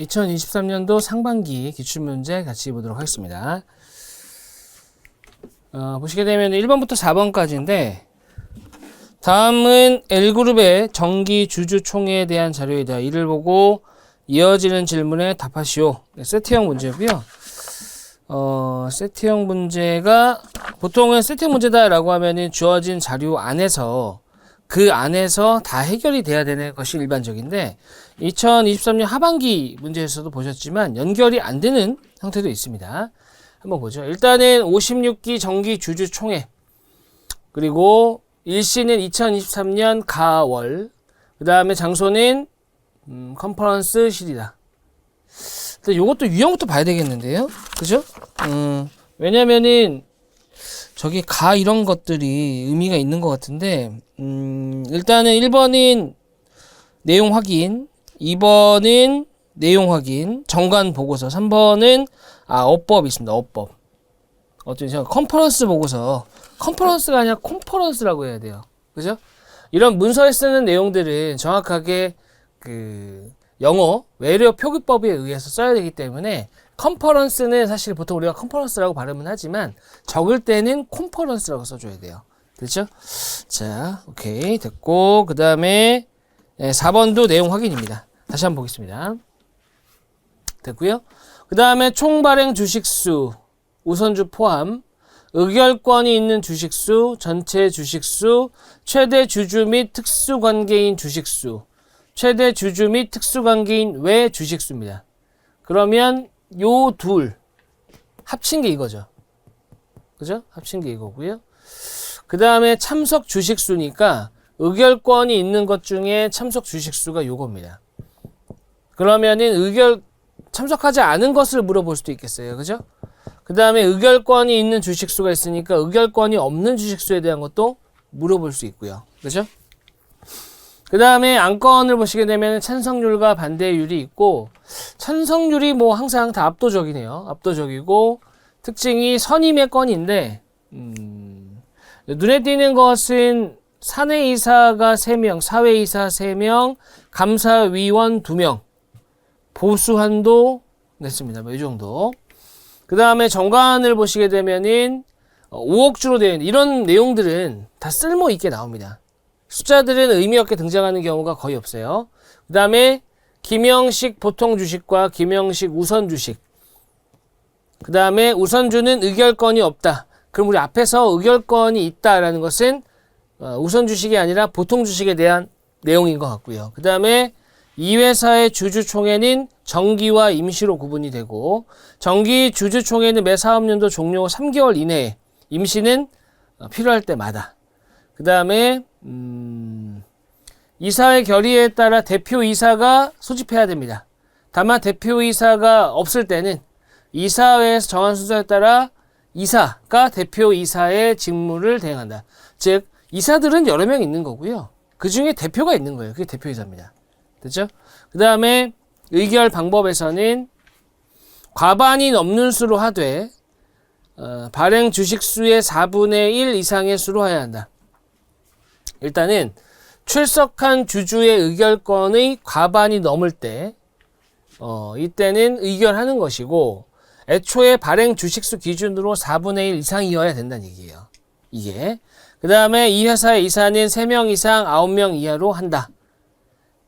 2023년도 상반기 기출문제 같이 보도록 하겠습니다. 보시게 되면 1번부터 4번까지인데 다음은 L그룹의 정기 주주총회에 대한 자료이다. 이를 보고 이어지는 질문에 답하시오. 세트형 문제고요. 세트형 문제가 보통은 세트형 문제다라고 하면은 주어진 자료 안에서 그 안에서 다 해결이 돼야 되는 것이 일반적인데 2023년 하반기 문제에서도 보셨지만 연결이 안 되는 형태도 있습니다. 한번 보죠. 일단은 56기 정기 주주총회 그리고 일시는 2023년 가월 그 다음에 장소는 컨퍼런스실이다. 근데 요것도 유형부터 봐야 되겠는데요. 그죠? 왜냐면은 저기 이런 것들이 의미가 있는 것 같은데 일단은 1번은 내용 확인 2번은 내용 확인 정관 보고서 3번은 어법이 있습니다. 어법 어쩐지 컨퍼런스 보고서 컨퍼런스가 아니라 콘퍼런스라고 해야 돼요. 그죠? 이런 문서에 쓰는 내용들은 정확하게 영어 외래어 표기법에 의해서 써야 되기 때문에 컨퍼런스는 사실 보통 우리가 컨퍼런스라고 발음은 하지만 적을 때는 콘퍼런스라고 써줘야 돼요. 됐죠? 자, 오케이. 됐고, 그 다음에 4번도 내용 확인입니다. 다시 한번 보겠습니다. 됐고요. 그 다음에 총 발행 주식수, 우선주 포함, 의결권이 있는 주식수, 전체 주식수, 최대 주주 및 특수관계인 주식수, 최대 주주 및 특수관계인 외 주식수입니다. 그러면 요 둘 합친 게 이거죠. 그죠? 합친 게 이거고요. 그 다음에 참석 주식수니까 의결권이 있는 것 중에 참석 주식수가 요겁니다. 그러면은 참석하지 않은 것을 물어볼 수도 있겠어요. 그죠? 그 다음에 의결권이 있는 주식수가 있으니까 의결권이 없는 주식수에 대한 것도 물어볼 수 있고요. 그죠? 그 다음에 안건을 보시게 되면 찬성률과 반대율이 있고 찬성률이 뭐 항상 다 압도적이네요. 압도적이고 특징이 선임의 건인데 눈에 띄는 것은 사내이사가 3명, 사회이사 3명, 감사위원 2명, 보수한도 냈습니다. 뭐 이 정도. 그 다음에 정관을 보시게 되면은 5억주로 되어 있는 이런 내용들은 다 쓸모 있게 나옵니다. 숫자들은 의미 없게 등장하는 경우가 거의 없어요. 그 다음에 김영식 보통주식과 김영식 우선주식. 그 다음에 우선주는 의결권이 없다. 그럼 우리 앞에서 의결권이 있다라는 것은 우선주식이 아니라 보통주식에 대한 내용인 것 같고요. 그 다음에 이 회사의 주주총회는 정기와 임시로 구분이 되고 정기 주주총회는 매 사업년도 종료 3개월 이내에 임시는 필요할 때마다 그 다음에 이사의 결의에 따라 대표이사가 소집해야 됩니다. 다만 대표이사가 없을 때는 이사회에서 정한 순서에 따라 이사가 대표이사의 직무를 대행한다. 즉 이사들은 여러 명 있는 거고요. 그 중에 대표가 있는 거예요. 그게 대표이사입니다. 됐죠? 그 다음에 의결 방법에서는 과반이 넘는 수로 하되 발행 주식수의 4분의 1 이상의 수로 해야 한다. 일단은 출석한 주주의 의결권의 과반이 넘을 때 이때는 의결하는 것이고 애초에 발행 주식수 기준으로 4분의 1 이상이어야 된다는 얘기예요. 이게 그 다음에 이 회사의 이사는 3명 이상 9명 이하로 한다.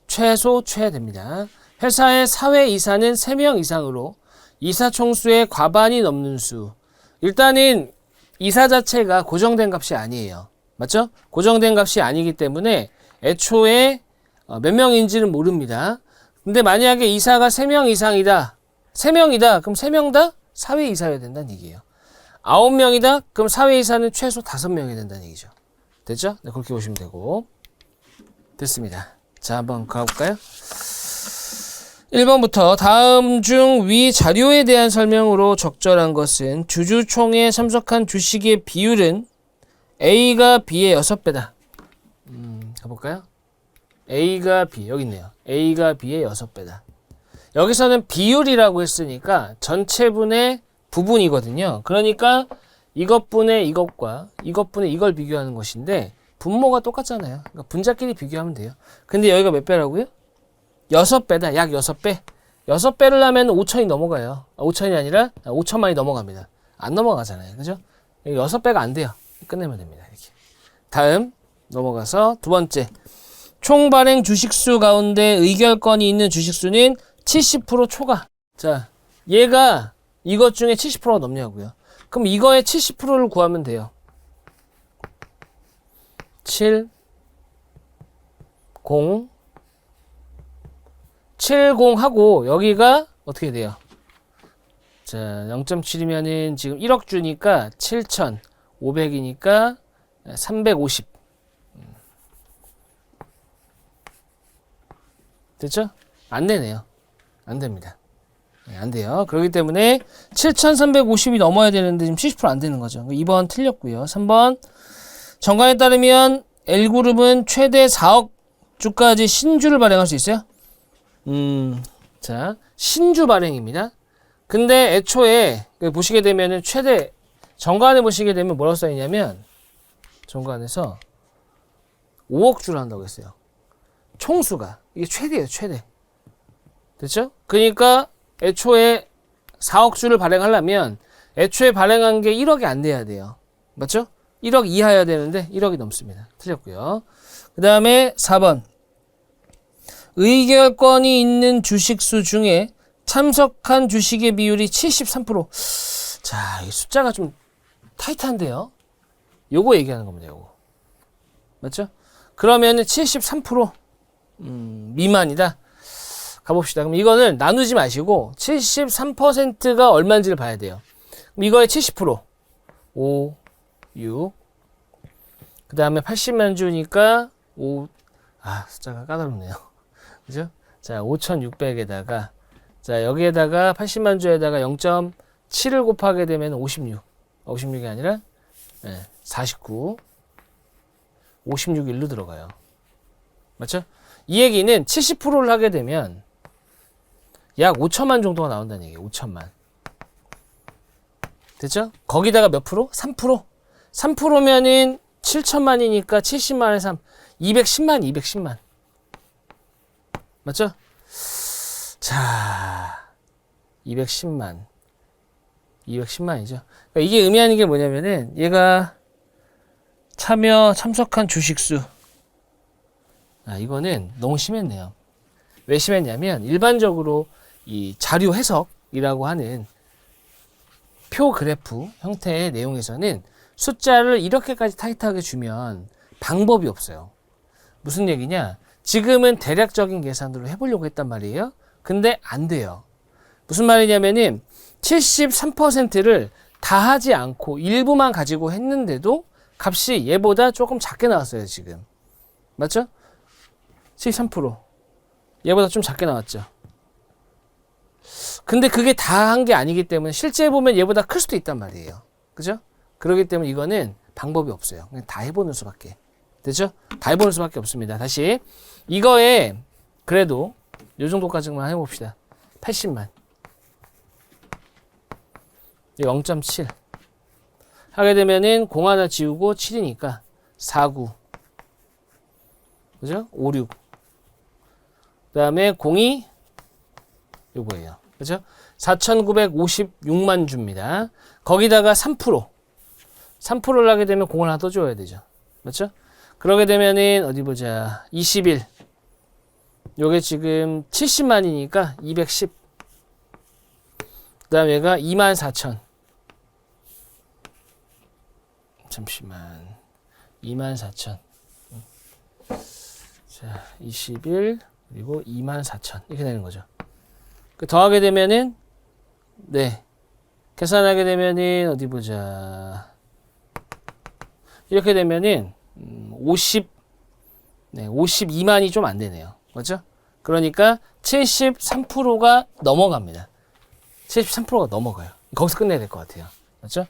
최소 됩니다. 회사의 사회 이사는 3명 이상으로 이사 총수의 과반이 넘는 수. 일단은 이사 자체가 고정된 값이 아니에요. 맞죠? 고정된 값이 아니기 때문에 애초에 몇 명인지는 모릅니다. 근데 만약에 이사가 3명 이상이다. 3명이다. 그럼 3명 다 사회이사여야 된다는 얘기예요. 9명이다. 그럼 사회이사는 최소 5명이 된다는 얘기죠. 됐죠? 네, 그렇게 보시면 되고. 됐습니다. 자, 한번 가볼까요? 1번부터 다음 중 위 자료에 대한 설명으로 적절한 것은 주주총회에 참석한 주식의 비율은 A가 B의 6배다. 가볼까요? A가 B, 여기 있네요. A가 B의 6배다. 여기서는 비율이라고 했으니까 전체분의 부분이거든요. 그러니까 이것분의 이것과 이것분의 이걸 비교하는 것인데 분모가 똑같잖아요. 그러니까 분자끼리 비교하면 돼요. 근데 여기가 몇 배라고요? 6배다. 약 6배. 6배를 하면 5천이 넘어가요. 5천이 아니라 5천만이 넘어갑니다. 안 넘어가잖아요. 그죠? 6배가 안 돼요. 끝내면 됩니다. 이렇게. 다음 넘어가서 두 번째. 총 발행 주식수 가운데 의결권이 있는 주식수는 70% 초과. 자, 얘가 이것 중에 70%가 넘냐고요. 그럼 이거의 70%를 구하면 돼요. 7, 0, 70 하고 여기가 어떻게 돼요? 자, 0.7이면은 지금 1억 주니까 7,500이니까 350. 됐죠? 안 되네요. 안 됩니다. 네, 안 돼요. 그렇기 때문에 7,350이 넘어야 되는데 지금 70% 안 되는 거죠. 2번 틀렸고요. 3번 정관에 따르면 L그룹은 최대 4억 주까지 신주를 발행할 수 있어요? 자, 신주 발행입니다. 근데 애초에 보시게 되면은 최대 정관에 보시게 되면 뭐라고 써 있냐면 정관에서 5억 주를 한다고 했어요. 총수가 이게 최대예요, 최대. 됐죠? 그러니까 애초에 4억 주를 발행하려면 애초에 발행한 게 1억이 안 돼야 돼요. 맞죠? 1억 이하여야 되는데 1억이 넘습니다. 틀렸고요. 그 다음에 4번. 의결권이 있는 주식수 중에 참석한 주식의 비율이 73%. 자, 이 숫자가 좀 타이트한데요. 요거 얘기하는 겁니다. 요거. 맞죠? 그러면은 73% 미만이다. 가봅시다. 그럼 이거는 나누지 마시고 73%가 얼마인지를 봐야 돼요. 그럼 이거의 70% 5, 6. 그 다음에 80만 주니까 5. 숫자가 까다롭네요. 그죠? 자, 5,600에다가 자, 여기에다가 80만 주에다가 0.7을 곱하게 되면 56. 56이 아니라 49. 56 1로 들어가요. 맞죠? 이 얘기는 70%를 하게 되면 약 5천만 정도가 나온다는 얘기예요. 5천만. 됐죠? 거기다가 몇 프로? 3%. 3%면은 7천만이니까 70만에 3. 210만, 210만. 맞죠? 자, 210만. 210만이죠. 그러니까 이게 의미하는 게 뭐냐면은 얘가 참석한 주식수. 이거는 너무 심했네요. 왜 심했냐면 일반적으로 이 자료 해석이라고 하는 표 그래프 형태의 내용에서는 숫자를 이렇게까지 타이트하게 주면 방법이 없어요. 무슨 얘기냐? 지금은 대략적인 계산으로 해보려고 했단 말이에요. 근데 안 돼요. 무슨 말이냐면은 73%를 다 하지 않고 일부만 가지고 했는데도 값이 얘보다 조금 작게 나왔어요, 지금. 맞죠? 73%. 얘보다 좀 작게 나왔죠. 근데 그게 다 한 게 아니기 때문에 실제 보면 얘보다 클 수도 있단 말이에요. 그죠? 그렇기 때문에 이거는 방법이 없어요. 그냥 다 해보는 수밖에. 되죠? 다 해보는 수밖에 없습니다. 다시. 이거에 그래도 요 정도까지만 해봅시다. 80만. 0.7. 하게 되면은 0 하나 지우고 7이니까 49. 그죠? 56. 그 다음에 02 요거예요. 그죠? 4,956만 주입니다. 거기다가 3%. 3%를 하게 되면 0을 하나 더 줘야 되죠. 맞죠? 그러게 되면은 어디 보자. 21. 요게 지금 70만이니까 210. 그 다음 얘가 24,000. 잠시만. 24,000. 자, 21 그리고 24,000 이렇게 되는 거죠. 그 더하게 되면은 계산하게 되면은 어디 보자. 이렇게 되면은 52만이 좀 안 되네요. 맞죠? 그러니까 73%가 넘어갑니다. 73%가 넘어가요. 거기서 끝내야 될 것 같아요. 맞죠?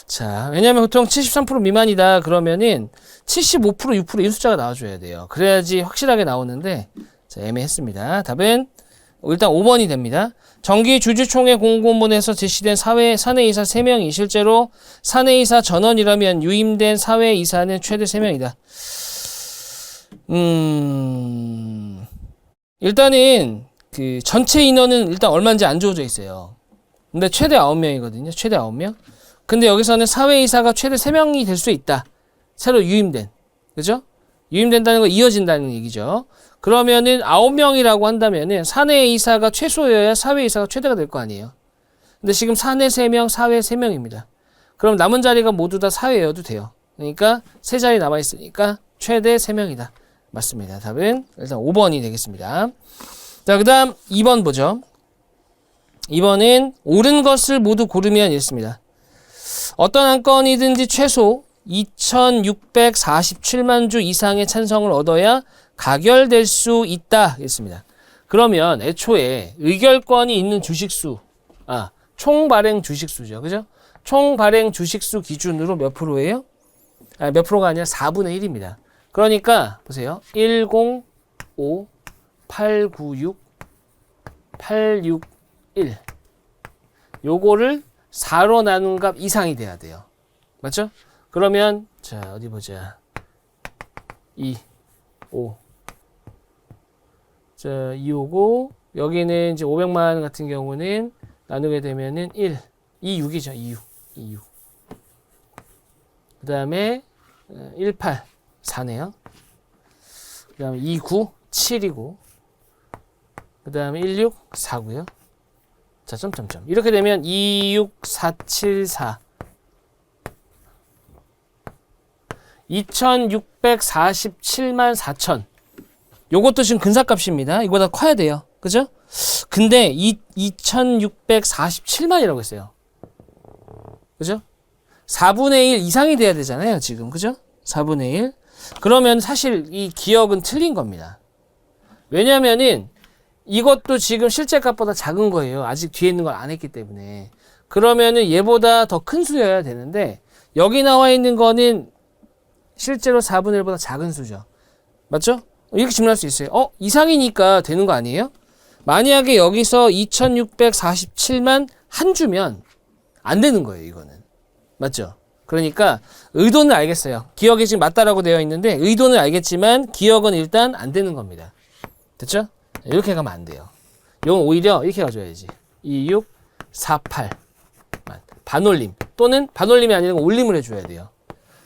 자, 왜냐면 보통 73% 미만이다 그러면은 75%, 6% 이 숫자가 나와줘야 돼요. 그래야지 확실하게 나오는데, 자, 애매했습니다. 답은 일단 5번이 됩니다. 정기 주주총회 공고문에서 제시된 사내이사 3명이 실제로 사내이사 전원이라면 유임된 사회이사는 최대 3명이다. 일단은 그 전체 인원은 일단 얼마인지 안 주어져 있어요. 근데 최대 9명이거든요. 최대 9명. 근데 여기서는 사회이사가 최대 3명이 될 수 있다. 새로 유임된. 그죠? 유임된다는 건 이어진다는 얘기죠. 그러면은 9명이라고 한다면은 사내이사가 최소여야 사회이사가 최대가 될 거 아니에요. 근데 지금 사내 3명, 사회 3명입니다. 그럼 남은 자리가 모두 다 사회여도 돼요. 그러니까 3자리 남아있으니까 최대 3명이다. 맞습니다. 답은 일단 5번이 되겠습니다. 자, 그 다음 2번 보죠. 2번은 옳은 것을 모두 고르면 이렇습니다. 어떤 한 건이든지 최소 2647만 주 이상의 찬성을 얻어야 가결될 수 있다. 이랬습니다. 그러면 애초에 의결권이 있는 주식수, 총 발행 주식수죠. 그죠? 총 발행 주식수 기준으로 몇 프로예요? 몇 프로가 아니라 4분의 1입니다. 그러니까 보세요. 105, 896, 861 요거를 4로 나눈 값 이상이 돼야 돼요. 맞죠? 그러면 자 어디 보자. 2, 5 자 2오고 여기는 이제 500만 원 같은 경우는 나누게 되면은 1, 26이죠. 26 그 다음에 18 4네요. 그 다음에 29 7이고 그 다음에 16 4고요. 자 점점점 이렇게 되면 26474 2647만 4천 요것도 지금 근사값입니다. 이거보다 커야 돼요. 그죠? 근데 2647만이라고 했어요. 그죠? 4분의 1 이상이 돼야 되잖아요. 지금. 그죠? 4분의 1. 그러면 사실 이 기억은 틀린 겁니다. 왜냐면은 이것도 지금 실제 값보다 작은 거예요. 아직 뒤에 있는 걸 안 했기 때문에. 그러면은 얘보다 더 큰 수여야 되는데 여기 나와 있는 거는 실제로 4분의 1보다 작은 수죠. 맞죠? 이렇게 질문할 수 있어요. 이상이니까 되는 거 아니에요? 만약에 여기서 2647만 한 주면 안 되는 거예요. 이거는. 맞죠? 그러니까 의도는 알겠어요. 기억이 지금 맞다라고 되어 있는데 의도는 알겠지만 기억은 일단 안 되는 겁니다. 됐죠? 이렇게 가면 안 돼요. 이건 오히려 이렇게 가져야지. 2648 반올림 또는 반올림이 아니라 올림을 해줘야 돼요.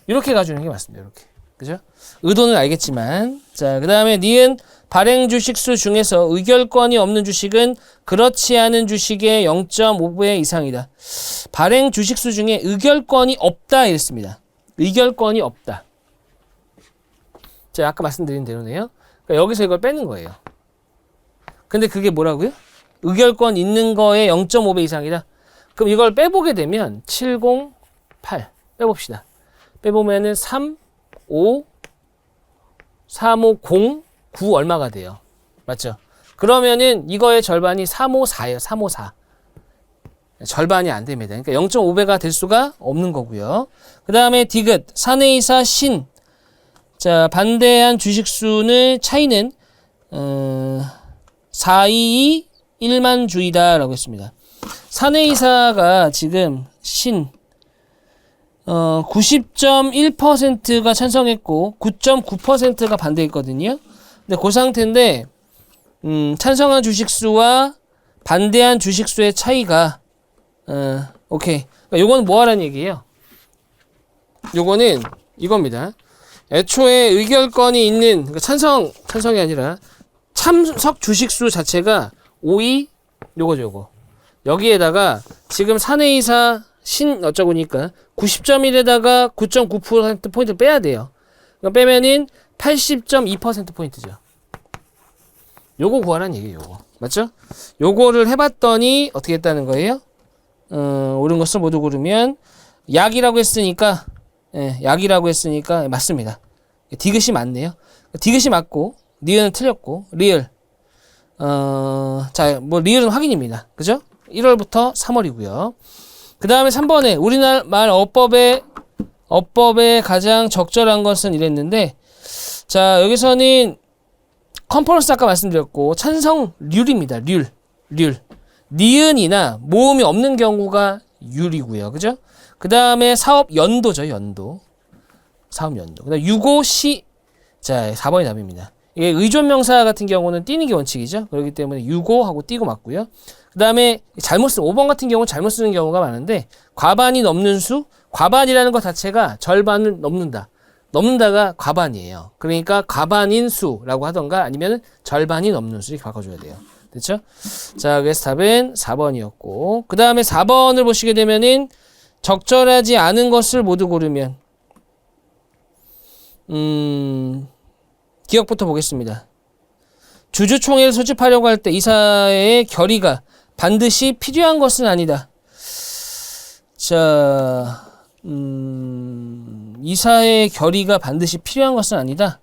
이렇게 가주는 게 맞습니다. 이렇게. 그죠? 의도는 알겠지만 자, 그 다음에 니은 발행 주식수 중에서 의결권이 없는 주식은 그렇지 않은 주식의 0.5배 이상이다. 발행 주식수 중에 의결권이 없다 이랬습니다. 의결권이 없다. 자, 아까 말씀드린 대로네요. 그러니까 여기서 이걸 빼는 거예요. 근데 그게 뭐라고요? 의결권 있는 거에 0.5배 이상이다. 그럼 이걸 빼보게 되면 708 빼봅시다. 빼보면은 3, 5, 3, 5, 0, 9 얼마가 돼요? 맞죠? 그러면은 이거의 절반이 354예요. 354. 절반이 안 됩니다. 그러니까 0.5배가 될 수가 없는 거고요. 그 다음에 디귿, 사내이사 신. 자, 반대한 주식수는 차이는 422 1만 주이다 라고 했습니다. 사내이사가 지금 신 90.1%가 찬성했고 9.9%가 반대했거든요. 근데 그 상태인데 찬성한 주식수와 반대한 주식수의 차이가 오케이. 그러니까 요거는 뭐 하라는 얘기예요? 요거는 이겁니다. 애초에 의결권이 있는 그러니까 찬성이 아니라 참석 주식수 자체가 5위 요거죠, 요거. 여기에다가 지금 사내이사 신 어쩌고니까 90.1에다가 9.9% 빼야 돼요. 그러니까 빼면은 80.2%포인트죠. 요거 구하라는 얘기예요, 요거. 맞죠? 요거를 해봤더니 어떻게 했다는 거예요? 옳은 것을 모두 고르면 약이라고 했으니까 약이라고 했으니까 맞습니다. 디귿이 맞네요. 디귿이 맞고 니은은 틀렸고 리을 자, 뭐 리을은 확인입니다. 그죠? 1월부터 3월이고요. 그 다음에 3번에 우리나라 어법에 가장 적절한 것은 이랬는데 자 여기서는 컨퍼런스 아까 말씀드렸고 찬성률입니다. 률 니은이나 모음이 없는 경우가 율이고요. 그죠? 그 다음에 사업 연도죠. 연도 사업 연도. 그 다음 유고시 자 4번이 답입니다. 이게 의존명사 같은 경우는 띄는 게 원칙이죠. 그렇기 때문에 유고하고 띄고 맞고요. 그 다음에 잘못 쓰는 5번 같은 경우는 잘못 쓰는 경우가 많은데 과반이 넘는 수, 과반이라는 것 자체가 절반을 넘는다. 넘는다가 과반이에요. 그러니까 과반인 수라고 하던가 아니면 절반이 넘는 수 이렇게 바꿔줘야 돼요. 됐죠? 자, 그래서 답은 4번이었고 그 다음에 4번을 보시게 되면은 적절하지 않은 것을 모두 고르면 기억부터 보겠습니다. 주주총회를 소집하려고 할 때 이사의 결의가 반드시 필요한 것은 아니다. 자, 이사의 결의가 반드시 필요한 것은 아니다.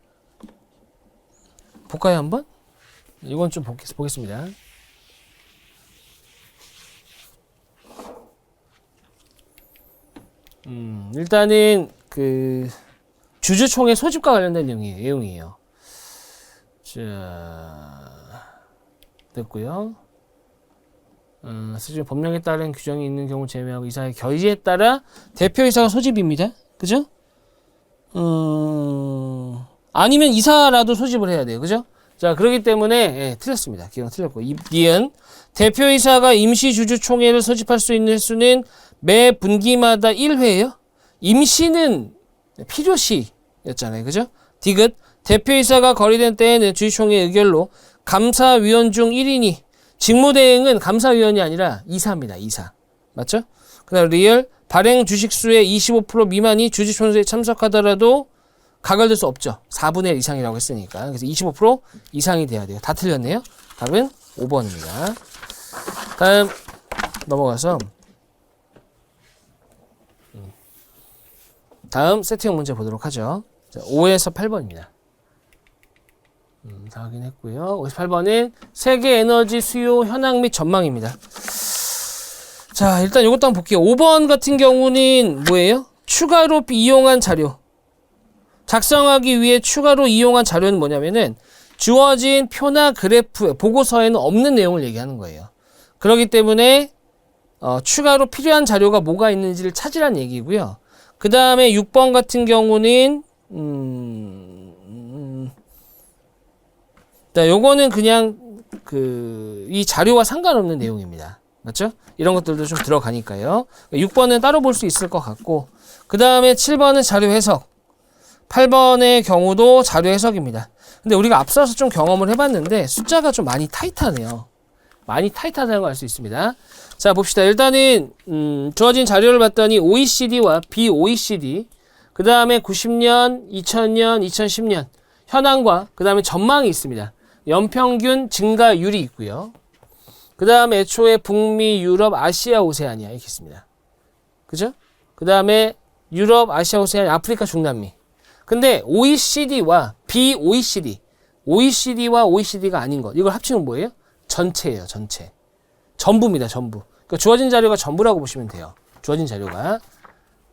볼까요, 한번? 이건 좀 보겠습니다. 일단은 그 주주총회 소집과 관련된 내용이에요. 자, 됐고요. 수준 법령에 따른 규정이 있는 경우 제외하고 이사의 결의에 따라 대표이사가 소집입니다. 그죠? 아니면 이사라도 소집을 해야 돼요. 그죠? 자, 그렇기 때문에 예, 틀렸습니다. 기억 틀렸고. 니은 대표이사가 임시주주총회를 소집할 수 있는 수는 매 분기마다 1회예요. 임시는 필요시였잖아요. 그죠? 디귿 대표이사가 거리된 때에는 주주총회 의결로 감사위원 중 1인이 직무대행은 감사위원이 아니라 이사입니다. 이사. 맞죠? 그 다음 리얼 발행 주식수의 25% 미만이 주주총회에 참석하더라도 가결될 수 없죠. 4분의 1 이상이라고 했으니까. 그래서 25% 이상이 돼야 돼요. 다 틀렸네요. 답은 5번입니다. 다음 넘어가서 다음 세트형 문제 보도록 하죠. 자, 5에서 8번입니다. 다 확인했고요. 58번은 세계 에너지 수요 현황 및 전망입니다. 자, 일단 이것도 한번 볼게요. 5번 같은 경우는 뭐예요? 추가로 이용한 자료. 작성하기 위해 추가로 이용한 자료는 뭐냐면은 주어진 표나 그래프, 보고서에는 없는 내용을 얘기하는 거예요. 그렇기 때문에 추가로 필요한 자료가 뭐가 있는지를 찾으란 얘기고요. 그 다음에 6번 같은 경우는 자, 요거는 그냥 이 자료와 상관없는 내용입니다. 맞죠? 이런 것들도 좀 들어가니까요. 6번은 따로 볼 수 있을 것 같고 그 다음에 7번은 자료 해석 8번의 경우도 자료 해석입니다. 근데 우리가 앞서서 좀 경험을 해봤는데 숫자가 좀 많이 타이트하네요. 많이 타이트하다는 걸 알 수 있습니다. 자, 봅시다. 일단은 주어진 자료를 봤더니 OECD와 BOECD 그 다음에 90년, 2000년, 2010년 현황과 그 다음에 전망이 있습니다. 연평균 증가율이 있고요. 그 다음에 애초에 북미, 유럽, 아시아, 오세아니아 이렇게 있습니다. 그죠? 그 다음에 유럽, 아시아, 오세아니아, 아프리카, 중남미. 근데 OECD와 BOECD, OECD와 OECD가 아닌 것. 이걸 합치면 뭐예요? 전체예요, 전체. 전부입니다, 전부. 그러니까 주어진 자료가 전부라고 보시면 돼요. 주어진 자료가.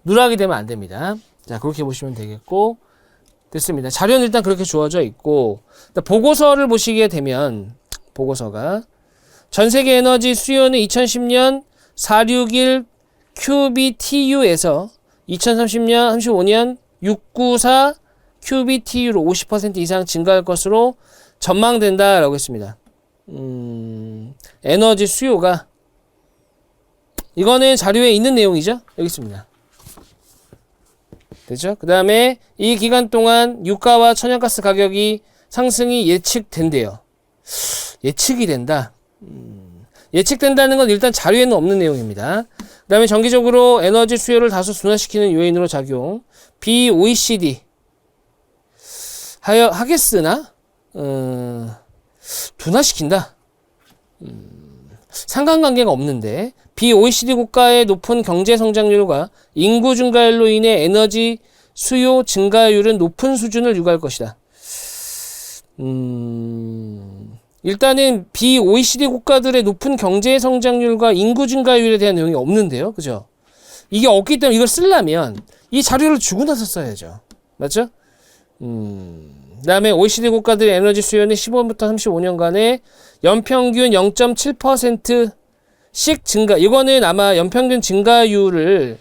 누락이 되면 안 됩니다. 자, 그렇게 보시면 되겠고. 됐습니다. 자료는 일단 그렇게 주어져 있고, 보고서를 보시게 되면, 보고서가, 전 세계 에너지 수요는 2010년 461 QBTU에서 2030년, 35년 694 QBTU로 50% 이상 증가할 것으로 전망된다라고 했습니다. 에너지 수요가, 이거는 자료에 있는 내용이죠? 여기 있습니다. 됐죠? 그 다음에 이 기간 동안 유가와 천연가스 가격이 상승이 예측된대요. 예측이 된다. 예측된다는 건 일단 자료에는 없는 내용입니다. 그 다음에 정기적으로 에너지 수요를 다소 둔화시키는 요인으로 작용. BOECD 하겠으나 둔화시킨다. 상관관계가 없는데 BOECD 국가의 높은 경제 성장률과 인구 증가율로 인해 에너지 수요 증가율은 높은 수준을 유지할 것이다. 일단은 BOECD 국가들의 높은 경제 성장률과 인구 증가율에 대한 내용이 없는데요. 그죠? 이게 없기 때문에 이걸 쓰려면 이 자료를 주고 나서 써야죠. 맞죠? 그 다음에 OECD 국가들의 에너지 수요는 15년부터 35년간의 연평균 0.7%씩 증가. 이거는 아마 연평균 증가율을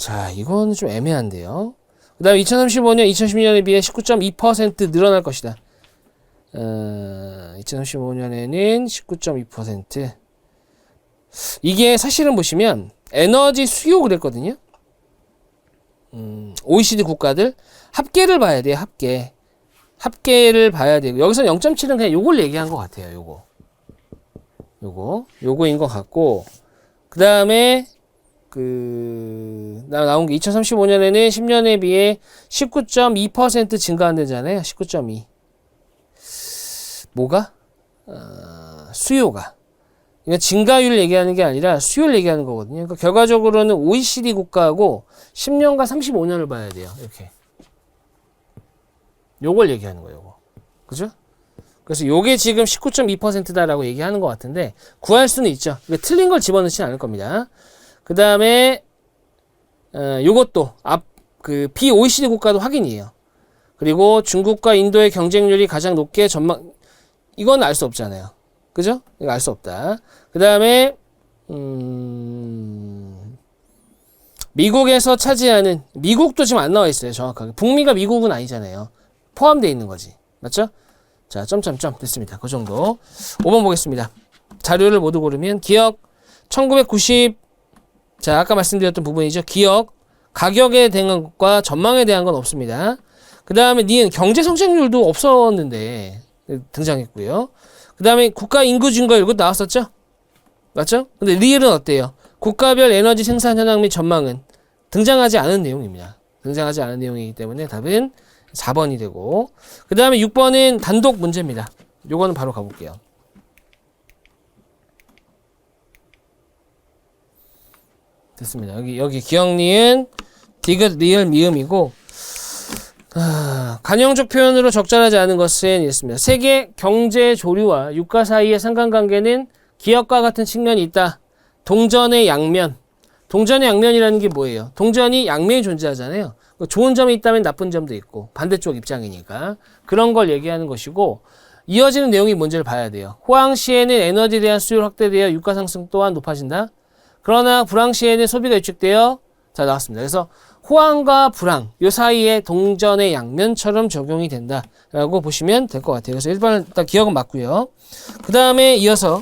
자, 이건 좀 애매한데요. 그 다음에 2035년, 2012년에 비해 19.2% 늘어날 것이다. 2035년에는 19.2%. 이게 사실은 보시면 에너지 수요 그랬거든요. OECD 국가들 합계를 봐야 돼요. 합계를 봐야 되고, 여기서 0.7은 그냥 요걸 얘기한 것 같아요. 요거인 것 같고, 그 다음에 나온 게 2035년에는 10년에 비해 19.2% 증가한다잖아요. 19.2. 뭐가? 수요가. 그러니까 증가율을 얘기하는 게 아니라 수요를 얘기하는 거거든요. 그러니까 결과적으로는 OECD 국가하고 10년과 35년을 봐야 돼요. 이렇게. 요걸 얘기하는 거예요. 요거. 그죠? 그래서 요게 지금 19.2%다라고 얘기하는 것 같은데 구할 수는 있죠. 그러니까 틀린 걸 집어넣지는 않을 겁니다. 그 다음에 요것도 비OECD 국가도 확인이에요. 그리고 중국과 인도의 경쟁률이 가장 높게 이건 알 수 없잖아요. 그죠? 이거 알 수 없다. 그 다음에 미국에서 차지하는, 미국도 지금 안 나와 있어요. 정확하게. 북미가 미국은 아니잖아요. 포함되어 있는 거지. 맞죠? 자, 점점점 됐습니다. 그 정도. 5번 보겠습니다. 자료를 모두 고르면 기억 1990. 자, 아까 말씀드렸던 부분이죠. 기억, 가격에 대한 것과 전망에 대한 건 없습니다. 그 다음에 니은 경제 성장률도 없었는데 등장했고요. 그 다음에 국가 인구 증가율 이거 나왔었죠? 맞죠? 근데 리을은 어때요? 국가별 에너지 생산 현황 및 전망은 등장하지 않은 내용입니다. 등장하지 않은 내용이기 때문에 답은 4번이 되고, 그 다음에 6번은 단독 문제입니다. 요거는 바로 가볼게요. 됐습니다. 여기 기억 니은, 디귿 리을 미음이고, 간형적 표현으로 적절하지 않은 것은 있습니다. 세계 경제 조류와 유가 사이의 상관관계는 기억과 같은 측면이 있다. 동전의 양면. 동전의 양면이라는 게 뭐예요? 동전이 양면이 존재하잖아요. 좋은 점이 있다면 나쁜 점도 있고, 반대쪽 입장이니까 그런 걸 얘기하는 것이고, 이어지는 내용이 뭔지를 봐야 돼요. 호황 시에는 에너지에 대한 수요를 확대되어 유가 상승 또한 높아진다. 그러나 불황 시에는 소비가 위축되어, 자, 나왔습니다. 그래서 호황과 불황 요 사이에 동전의 양면처럼 적용이 된다라고 보시면 될 것 같아요. 그래서 일단 기억은 맞고요. 그 다음에 이어서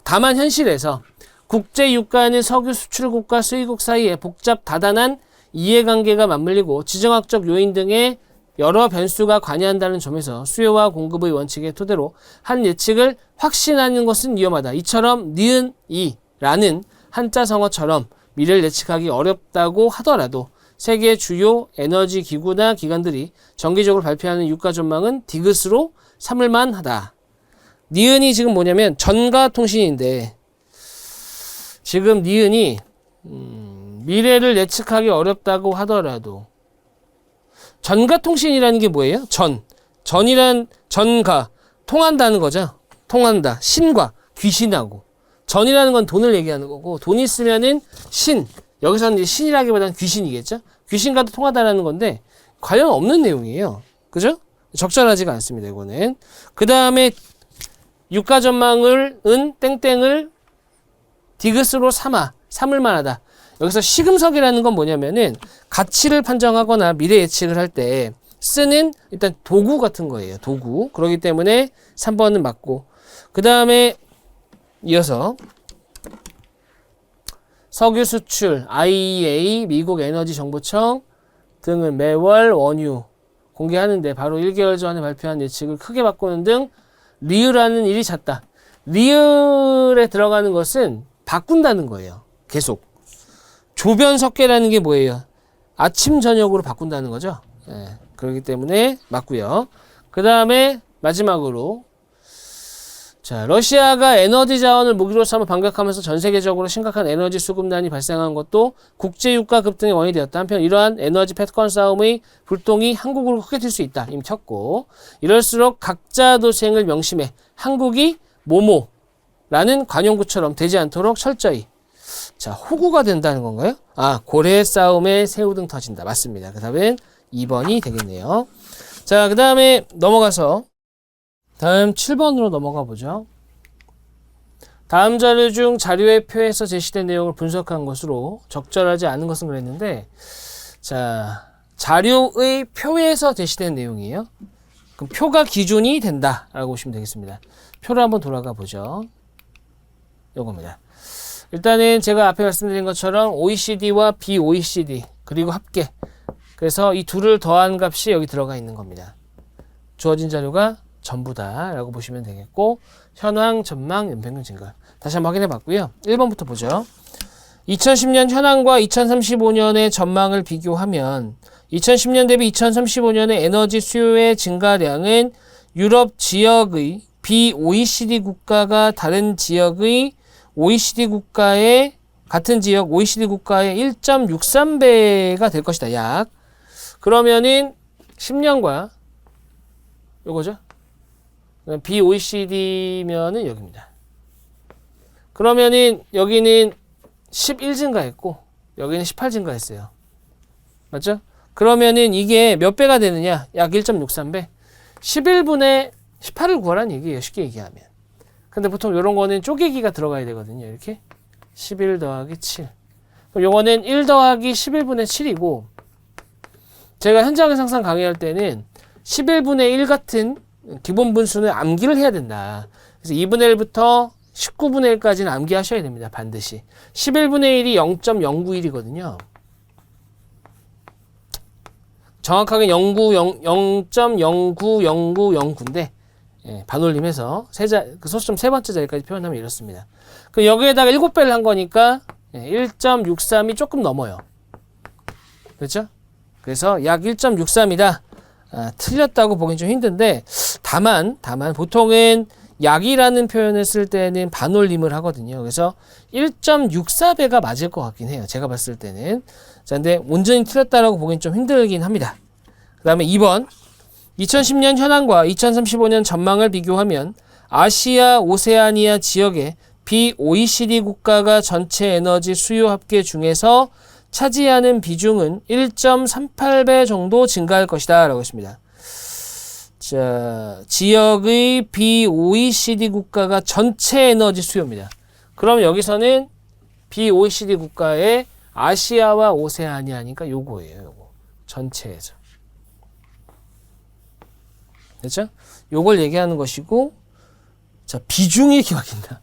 다만 현실에서 국제 유가는 석유 수출국과 수입국 사이에 복잡 다단한 이해관계가 맞물리고 지정학적 요인 등의 여러 변수가 관여한다는 점에서 수요와 공급의 원칙의 토대로 한 예측을 확신하는 것은 위험하다. 이처럼 니은 이라는 한자 성어처럼 미래를 예측하기 어렵다고 하더라도 세계 주요 에너지 기구나 기관들이 정기적으로 발표하는 유가 전망은 디귿으로 삼을만 하다. 니은이 지금 뭐냐면 전가통신인데, 지금 니은이 미래를 예측하기 어렵다고 하더라도, 전가통신이라는 게 뭐예요? 전이란 전가, 통한다는 거죠. 통한다. 신과 귀신하고. 전이라는 건 돈을 얘기하는 거고, 돈 있으면은 여기서는 이제 신이라기보다는 귀신이겠죠? 귀신과도 통하다라는 건데 관련 없는 내용이에요. 그죠? 적절하지가 않습니다. 이거는. 그 다음에 유가 전망을 땡땡을 디귿으로 삼을 만하다. 여기서 시금석이라는 건 뭐냐면은 가치를 판정하거나 미래 예측을 할 때 쓰는 일단 도구 같은 거예요. 도구. 그렇기 때문에 3번은 맞고, 그 다음에 이어서 석유 수출, IEA, 미국 에너지 정보청 등은 매월 원유 공개하는데 바로 1개월 전에 발표한 예측을 크게 바꾸는 등 리을하는 일이 잦다. 리을에 들어가는 것은 바꾼다는 거예요. 계속. 조변석계라는 게 뭐예요? 아침 저녁으로 바꾼다는 거죠. 예, 그렇기 때문에 맞고요. 그 다음에 마지막으로, 자, 러시아가 에너지 자원을 무기로 삼아 반격하면서 전 세계적으로 심각한 에너지 수급난이 발생한 것도 국제 유가 급등의 원인이 되었다. 한편 이러한 에너지 패권 싸움의 불똥이 한국으로 크게 튈 수 있다. 이미 쳤고, 이럴수록 각자 도생을 명심해 한국이 모모라는 관용구처럼 되지 않도록 철저히, 자, 호구가 된다는 건가요? 고래 싸움에 새우등 터진다. 맞습니다. 그 답은 2번이 되겠네요. 자, 그 다음에 넘어가서 다음 7번으로 넘어가 보죠. 다음 자료 중 자료의 표에서 제시된 내용을 분석한 것으로 적절하지 않은 것은 그랬는데, 자, 자료의 표에서 제시된 내용이에요. 그럼 표가 기준이 된다라고 보시면 되겠습니다. 표를 한번 돌아가 보죠. 요겁니다. 일단은 제가 앞에 말씀드린 것처럼 OECD와 BOECD 그리고 합계, 그래서 이 둘을 더한 값이 여기 들어가 있는 겁니다. 주어진 자료가 전부다 라고 보시면 되겠고, 현황, 전망, 연평균 증가 다시 한번 확인해 봤고요. 1번부터 보죠. 2010년 현황과 2035년의 전망을 비교하면 2010년 대비 2035년의 에너지 수요의 증가량은 유럽 지역의 BOECD 국가가 다른 지역의 OECD 국가의 같은 지역 OECD 국가의 1.63배가 될 것이다. 약. 그러면은 10년과 요거죠. BOECD면은 여기입니다. 그러면은 여기는 11 증가했고 여기는 18 증가했어요. 맞죠? 그러면은 이게 몇 배가 되느냐? 약 1.63배. 11분의 18을 구하라는 얘기예요. 쉽게 얘기하면. 근데 보통 이런 거는 쪼개기가 들어가야 되거든요. 이렇게 11 더하기 7. 그럼 요거는 1 더하기 11분의 7이고, 제가 현장에서 항상 강의할 때는 11분의 1 같은 기본 분수는 암기를 해야 된다. 그래서 2분의 1부터 19분의 1까지는 암기하셔야 됩니다. 반드시. 11분의 1이 0.091이거든요. 정확하게 0.090909인데 반올림해서 그 소수점 세 번째 자리까지 표현하면 이렇습니다. 그럼 여기에다가 7배를 한 거니까 1.63이 조금 넘어요. 그렇죠? 그래서 약 1.63이다. 틀렸다고 보긴 좀 힘든데, 다만 보통은 약이라는 표현을 쓸 때는 반올림을 하거든요. 그래서 1.64배가 맞을 것 같긴 해요. 제가 봤을 때는. 자, 근데 온전히 틀렸다라고 보긴 좀 힘들긴 합니다. 그 다음에 2번. 2010년 현황과 2035년 전망을 비교하면 아시아 오세아니아 지역의 BOECD 국가가 전체 에너지 수요 합계 중에서 차지하는 비중은 1.38배 정도 증가할 것이다 라고 했습니다. 자, 지역의 BOECD 국가가 전체 에너지 수요입니다. 그럼 여기서는 BOECD 국가의 아시아와 오세아니아니까 요거예요. 요거. 전체에서. 됐죠? 요걸 얘기하는 것이고, 자, 비중이 이렇게 바뀐다.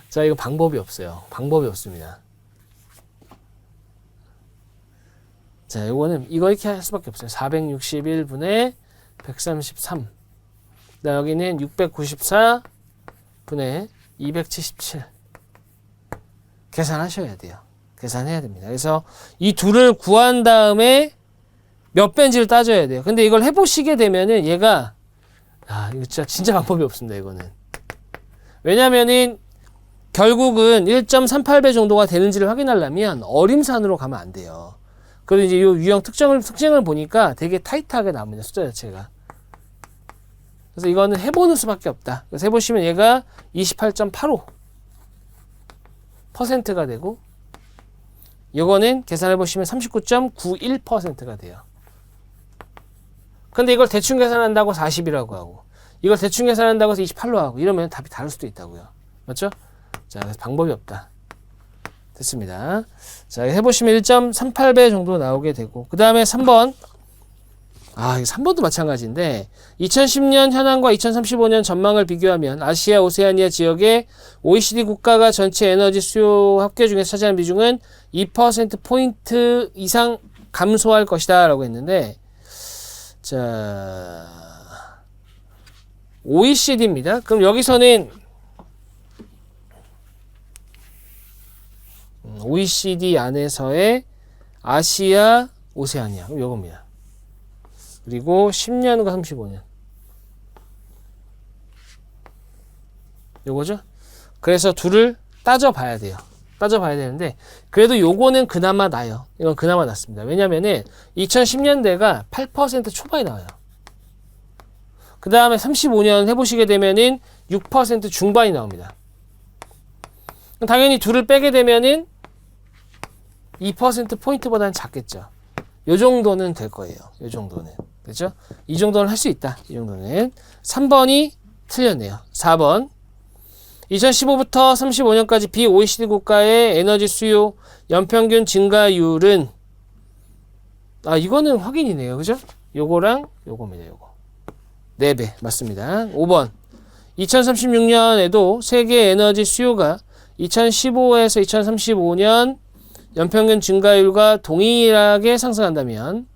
자, 이거 방법이 없어요. 방법이 없습니다. 자, 요거는 이거 이렇게 할 수밖에 없어요. 461분의 133. 여기는 694분의 277. 계산하셔야 돼요. 계산해야 됩니다. 그래서 이 둘을 구한 다음에 몇 배인지를 따져야 돼요. 근데 이걸 해보시게 되면은 얘가, 이거 진짜 방법이 없습니다. 이거는. 왜냐면은 결국은 1.38배 정도가 되는지를 확인하려면 어림산으로 가면 안 돼요. 그리고 이제 이 유형 특징을 보니까 되게 타이트하게 나옵니다. 숫자 자체가. 그래서 이거는 해보는 수밖에 없다. 그래서 해보시면 얘가 28.85%가 되고, 이거는 계산해보시면 39.91%가 돼요. 근데 이걸 대충 계산한다고 40이라고 하고, 이걸 대충 계산한다고 해서 28로 하고, 이러면 답이 다를 수도 있다고요. 맞죠? 자, 그래서 방법이 없다. 됐습니다. 자, 해보시면 1.38배 정도 나오게 되고, 그 다음에 3번. 이거 3번도 마찬가지인데, 2010년 현황과 2035년 전망을 비교하면 아시아 오세아니아 지역의 OECD 국가가 전체 에너지 수요 합계 중에 차지하는 비중은 2%포인트 이상 감소할 것이다 라고 했는데, 자, OECD입니다. 그럼 여기서는 OECD 안에서의 아시아, 오세아니아. 그럼 요겁니다. 그리고 10년과 35년. 요거죠? 그래서 둘을 따져봐야 돼요. 따져봐야 되는데, 그래도 요거는 그나마 나요. 이건 그나마 낫습니다. 왜냐면은 2010년대가 8% 초반에 나와요. 그 다음에 35년 해보시게 되면은 6% 중반이 나옵니다. 당연히 둘을 빼게 되면은 2%포인트보다는 작겠죠. 요 정도는 될 거예요. 요 정도는. 그렇죠? 이 정도는 할 수 있다. 이 정도는. 3번이 틀렸네요. 4번. 2015부터 35년까지 비OECD 국가의 에너지 수요 연평균 증가율은 이거는 확인이네요. 그죠? 요거랑 요겁니다. 요거. 4배 맞습니다. 5번. 2036년에도 세계 에너지 수요가 2015에서 2035년 연평균 증가율과 동일하게 상승한다면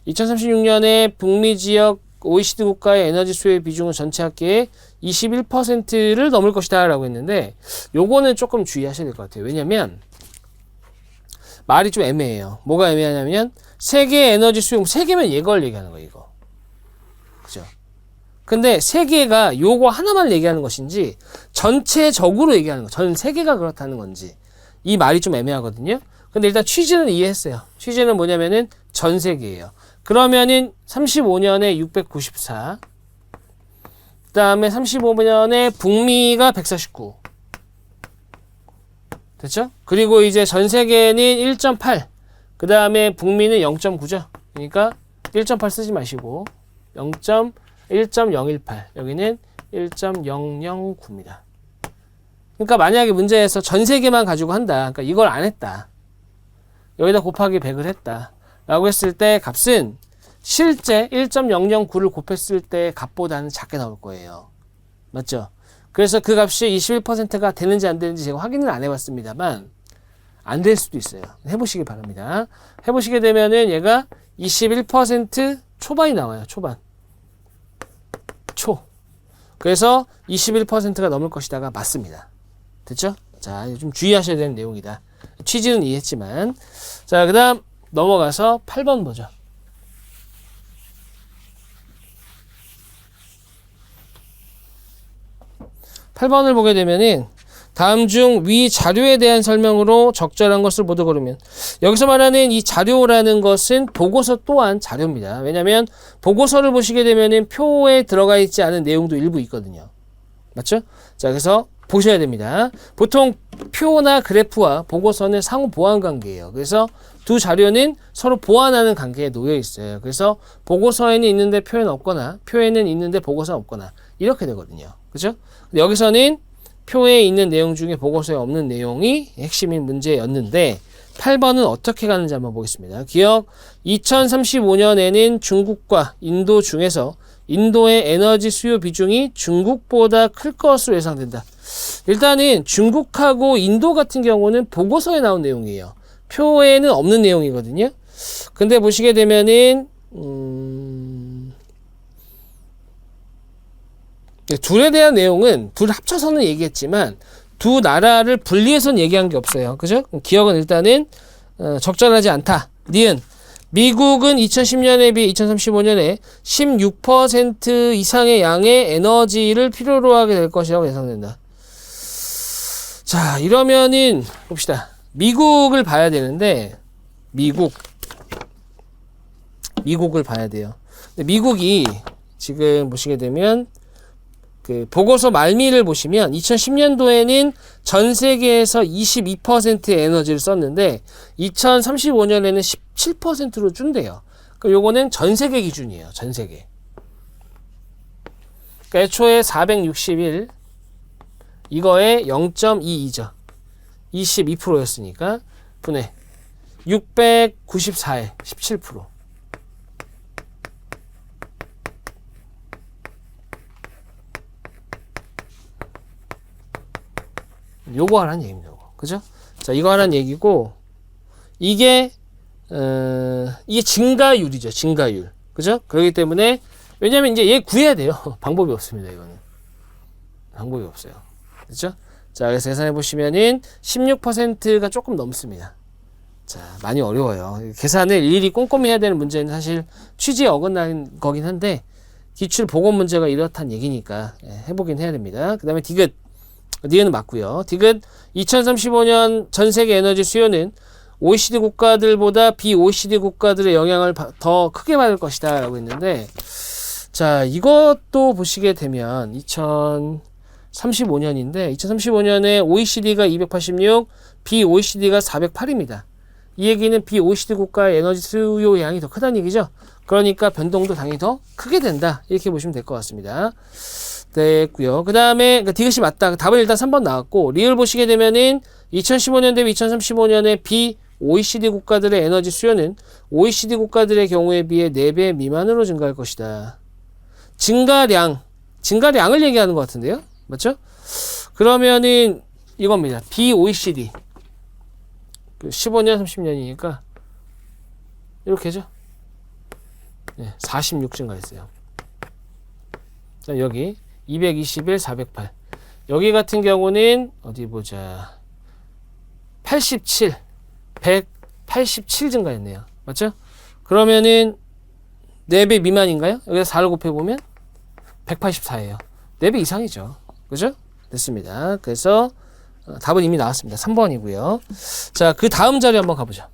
2036년에 북미 지역 OECD 국가의 에너지 수요의 비중은 전체 합계의 21%를 넘을 것이다 라고 했는데 요거는 조금 주의하셔야 될 것 같아요. 왜냐면 말이 좀 애매해요. 뭐가 애매하냐면 세계 에너지 수요, 세계면 얘걸 얘기하는 거예요. 이거. 그죠? 근데 세계가 요거 하나만 얘기하는 것인지 전체적으로 얘기하는 거, 전 세계가 그렇다는 건지 이 말이 좀 애매하거든요. 근데 일단 취지는 이해했어요. 취지는 뭐냐면은 전 세계예요. 그러면은 35년에 694, 그 다음에 35년에 북미가 149, 됐죠? 그리고 이제 전 세계는 1.8, 그 다음에 북미는 0.9죠. 그러니까 1.8 쓰지 마시고 1.018, 여기는 1.009입니다. 그러니까 만약에 문제에서 전 세계만 가지고 한다. 그러니까 이걸 안 했다. 여기다 곱하기 100을 했다. 라고 했을 때 값은 실제 1.009를 곱했을 때 값보다는 작게 나올 거예요. 맞죠? 그래서 그 값이 21%가 되는지 안 되는지 제가 확인을 안 해봤습니다만 안 될 수도 있어요. 해보시기 바랍니다. 해보시게 되면은 얘가 21% 초반이 나와요. 초반. 그래서 21%가 넘을 것이다가 맞습니다. 됐죠? 자, 좀 주의하셔야 되는 내용이다. 취지는 이해했지만. 자, 그 다음 넘어가서 8번 보죠. 8번을 보게 되면은 다음 중 위 자료에 대한 설명으로 적절한 것을 모두 고르면, 여기서 말하는 이 자료라는 것은 보고서 또한 자료입니다. 왜냐하면 보고서를 보시게 되면은 표에 들어가 있지 않은 내용도 일부 있거든요. 맞죠? 자, 그래서 보셔야 됩니다. 보통 표나 그래프와 보고서는 상호 보완 관계예요. 그래서 두 자료는 서로 보완하는 관계에 놓여 있어요. 그래서 보고서에는 있는데 표에는 없거나 표에는 있는데 보고서는 없거나 이렇게 되거든요. 그죠? 여기서는 표에 있는 내용 중에 보고서에 없는 내용이 핵심인 문제였는데 8번은 어떻게 가는지 한번 보겠습니다. 기억 2035년에는 중국과 인도 중에서 인도의 에너지 수요 비중이 중국보다 클 것으로 예상된다. 일단은 중국하고 인도 같은 경우는 보고서에 나온 내용이에요. 표에는 없는 내용이거든요. 근데 보시게 되면은 둘에 대한 내용은 둘 합쳐서는 얘기했지만 두 나라를 분리해서는 얘기한 게 없어요. 그죠? 기억은 일단은 적절하지 않다. 니은 미국은 2010년에 비해 2035년에 16% 이상의 양의 에너지를 필요로 하게 될 것이라고 예상된다. 자, 이러면은 봅시다. 미국을 봐야 되는데 미국을 봐야 돼요. 근데 미국이 지금 보시게 되면 그 보고서 말미를 보시면 2010년도에는 전 세계에서 22%의 에너지를 썼는데 2035년에는 17%로 준대요. 그럼 요거는 전 세계 기준이에요. 전 세계. 그러니까 애초에 461 이거에 0.22죠. 22%였으니까 분해 694에 17%. 요거 하라는 얘기입니다. 요거. 그죠? 자, 이거 하라는 얘기고, 이게 증가율이죠. 증가율. 그죠? 그렇기 때문에, 왜냐면 이제 얘 구해야 돼요. 방법이 없습니다. 이거는. 방법이 없어요. 그죠? 자, 그래서 계산해 보시면은 16%가 조금 넘습니다. 자, 많이 어려워요. 계산을 일일이 꼼꼼히 해야 되는 문제는 사실 취지에 어긋나는 거긴 한데, 기출 보건 문제가 이렇다는 얘기니까 해보긴 해야 됩니다. 그 다음에 디귿. 니은 맞고요. 디귿 2035년 전 세계 에너지 수요는 OECD 국가들보다 비OECD 국가들의 영향을 더 크게 받을 것이다 라고 했는데, 자, 이것도 보시게 되면 2035년인데 2035년에 OECD가 286, 비OECD가 408입니다. 이 얘기는 비OECD 국가의 에너지 수요 양이 더 크다는 얘기죠. 그러니까 변동도 당연히 더 크게 된다. 이렇게 보시면 될 것 같습니다. 됐고요. 그 다음에 디귿이 맞다. 답은 일단 3번 나왔고, 리을 보시게 되면은 2015년 대비 2035년에 OECD 국가들의 에너지 수요는 OECD 국가들의 경우에 비해 4배 미만으로 증가할 것이다. 증가량을 얘기하는 것 같은데요? 맞죠? 그러면은 이겁니다. BOECD. 15년, 30년이니까 이렇게죠? 네, 46 증가했어요. 여기 221, 408. 여기 같은 경우는 어디 보자. 87, 187 증가했네요. 맞죠? 그러면은 4배 미만인가요? 여기서 4를 곱해보면 184예요. 4배 이상이죠. 그죠? 됐습니다. 그래서 답은 이미 나왔습니다. 3번이고요. 자, 그 다음 자리 한번 가보죠.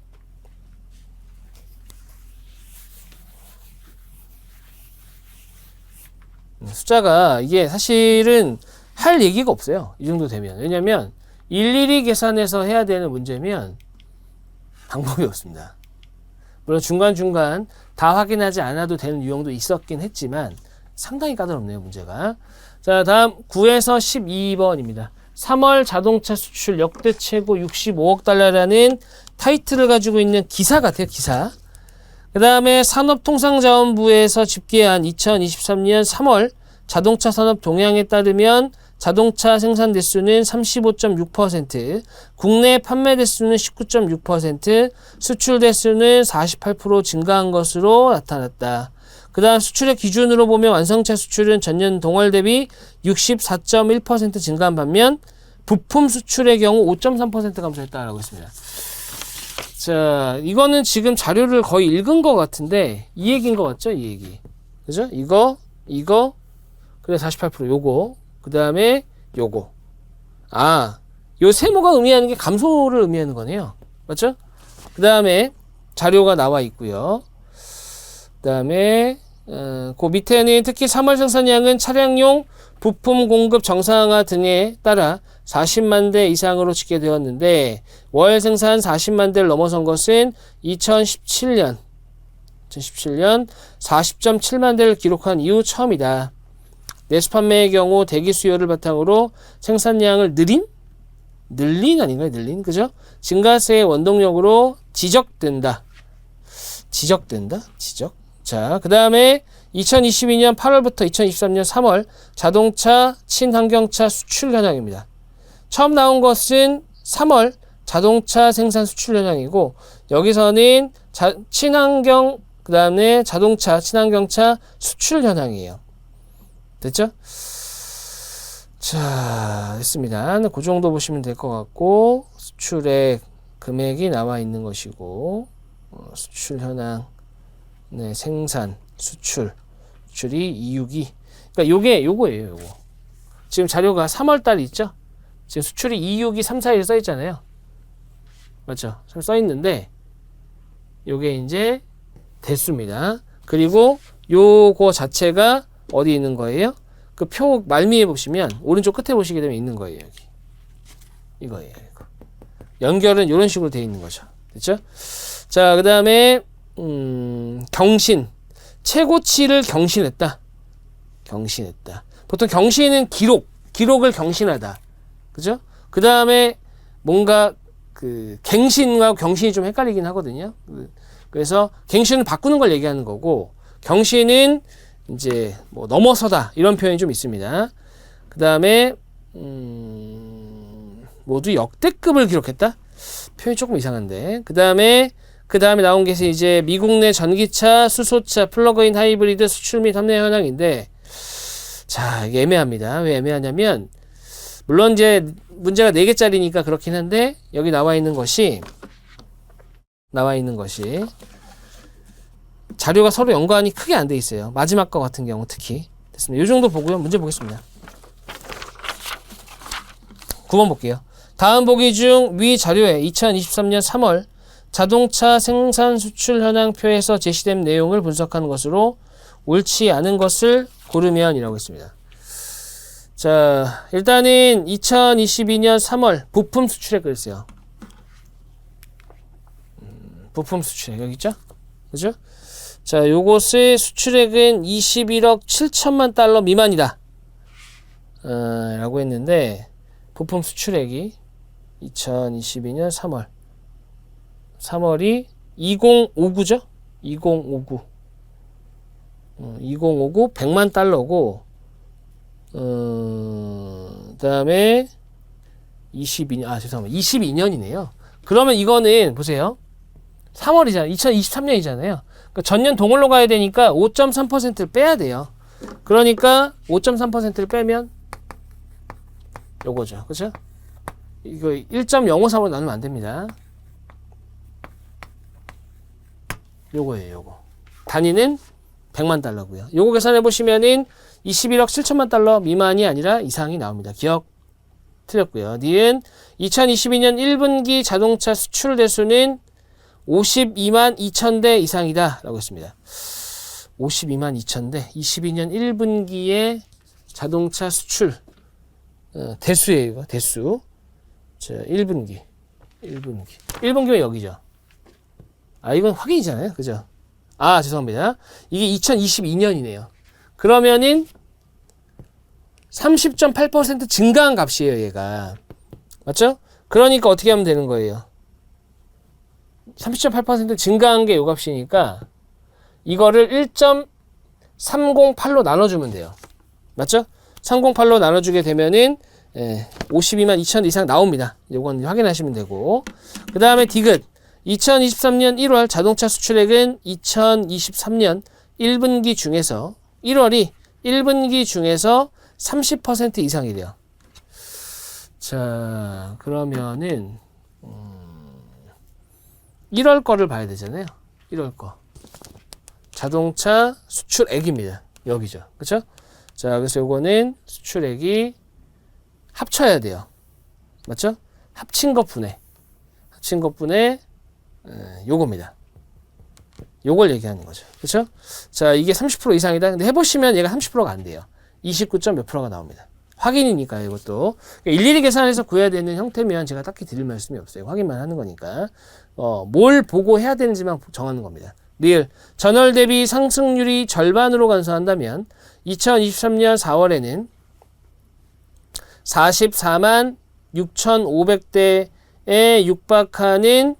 숫자가 이게 사실은 할 얘기가 없어요. 이 정도 되면. 왜냐면 일일이 계산해서 해야 되는 문제면 방법이 없습니다. 물론 중간중간 다 확인하지 않아도 되는 유형도 있었긴 했지만 상당히 까다롭네요, 문제가. 자, 다음 9에서 12번입니다. 3월 자동차 수출 역대 최고 65억 달러라는 타이틀을 가지고 있는 기사 같아요, 기사. 그 다음에 산업통상자원부에서 집계한 2023년 3월 자동차 산업 동향에 따르면 자동차 생산 대수는 35.6%, 국내 판매 대수는 19.6%, 수출 대수는 48% 증가한 것으로 나타났다. 그 다음 수출의 기준으로 보면 완성차 수출은 전년 동월 대비 64.1% 증가한 반면 부품 수출의 경우 5.3% 감소했다라고 했습니다. 자, 이거는 지금 자료를 거의 읽은 것 같은데 이 얘기인 것 같죠? 이 얘기. 그죠? 이거, 그래 48% 요거, 그 다음에 요거. 아, 요 세모가 의미하는 게 감소를 의미하는 거네요. 맞죠? 그 다음에 자료가 나와 있고요. 그 다음에 그 밑에는 특히 3월 생산량은 차량용 부품 공급 정상화 등에 따라 40만 대 이상으로 집계되었는데 월 생산 40만 대를 넘어선 것은 2017년 40.7만 대를 기록한 이후 처음이다. 내수 판매의 경우 대기 수요를 바탕으로 생산량을 늘린 아닌가요? 늘린, 그죠? 증가세의 원동력으로 지적된다. 자, 그 다음에 2022년 8월부터 2023년 3월 자동차 친환경차 수출 현황입니다. 처음 나온 것은 3월 자동차 생산 수출 현황이고 여기서는 친환경 그 다음에 자동차 친환경차 수출 현황이에요. 됐죠? 자, 됐습니다. 그 정도 보시면 될 것 같고 수출의 금액이 나와 있는 것이고 수출 현황, 네, 생산, 수출이 262. 그러니까 요거예요, 요거. 지금 자료가 3월 달 있죠? 지금 수출이 262, 3, 4일 써 있잖아요. 맞죠? 써 있는데 요게 이제 대수입니다. 그리고 요거 자체가 어디 있는 거예요? 그 표 말미에 보시면 오른쪽 끝에 보시게 되면 있는 거예요. 여기 이거예요. 이거. 연결은 이런 식으로 되어 있는 거죠. 됐죠? 자, 그 다음에 경신 최고치를 경신했다. 보통 경신은 기록을 경신하다. 그죠? 그 다음에 뭔가 그 갱신과 경신이 좀 헷갈리긴 하거든요. 그래서 갱신을 바꾸는 걸 얘기하는 거고 경신은 이제 뭐 넘어서다 이런 표현이 좀 있습니다. 그 다음에 모두 역대급을 기록했다. 표현이 조금 이상한데. 그 다음에 나온 게 이제 미국 내 전기차, 수소차, 플러그인 하이브리드 수출 및 판매 현황인데, 자, 이게 애매합니다. 왜 애매하냐면, 물론 이제 문제가 4개짜리니까 그렇긴 한데, 여기 나와 있는 것이, 자료가 서로 연관이 크게 안 돼 있어요. 마지막 거 같은 경우 특히. 됐습니다. 이 정도 보고요. 문제 보겠습니다. 9번 볼게요. 다음 보기 중 위 자료에 2023년 3월 자동차 생산 수출 현황표에서 제시된 내용을 분석하는 것으로 옳지 않은 것을 고르면 이라고 했습니다. 자, 일단은 2022년 3월 부품 수출액 그랬어요. 부품 수출액 여기 있죠? 그죠? 자, 요것의 수출액은 21억 7천만 달러 미만이다. 라고 했는데 부품 수출액이 2022년 3월이 2059죠? 2059 100만 달러고 그 다음에 22년이네요. 그러면 이거는 보세요. 3월이잖아요. 2023년이잖아요. 그러니까 전년 동월로 가야 되니까 5.3%를 빼야 돼요. 그러니까 5.3%를 빼면 요거죠. 그쵸? 이거 1.053으로 나누면 안 됩니다. 요거예요, 요거. 단위는 100만 달러고요. 요거 계산해 보시면은 21억 7천만 달러 미만이 아니라 이상이 나옵니다. 기억 틀렸고요. 니은 2022년 1분기 자동차 수출 대수는 52만 2천 대 이상이다 라고 했습니다. 52만 2천 대 22년 1분기의 자동차 수출 대수예요. 이거 대수. 자, 1분기면 여기죠. 이건 확인이잖아요. 그죠? 죄송합니다. 이게 2022년이네요. 그러면은 30.8% 증가한 값이에요, 얘가. 맞죠? 그러니까 어떻게 하면 되는 거예요? 30.8% 증가한 게 요 값이니까 이거를 1.308로 나눠주면 돼요. 맞죠? 308로 나눠주게 되면은 52만 2천 이상 나옵니다. 요건 확인하시면 되고. 그 다음에 디귿 2023년 1월 자동차 수출액은 2023년 1분기 중에서 1월이 1분기 중에서 30% 이상이래요. 자, 그러면은 1월 거를 봐야 되잖아요. 1월 거. 자동차 수출액입니다. 여기죠. 그쵸? 자, 그래서 요거는 수출액이 합쳐야 돼요. 맞죠? 합친 것 분해 요겁니다. 요걸 얘기하는 거죠. 그쵸? 자, 이게 30% 이상이다. 근데 해보시면 얘가 30%가 안 돼요. 29점 몇 프로가 나옵니다. 확인이니까 이것도. 일일이 계산해서 구해야 되는 형태면 제가 딱히 드릴 말씀이 없어요. 확인만 하는 거니까. 뭘 보고 해야 되는지만 정하는 겁니다. 리을. 전월 대비 상승률이 절반으로 감소한다면 2023년 4월에는 44만 6,500대에 육박하는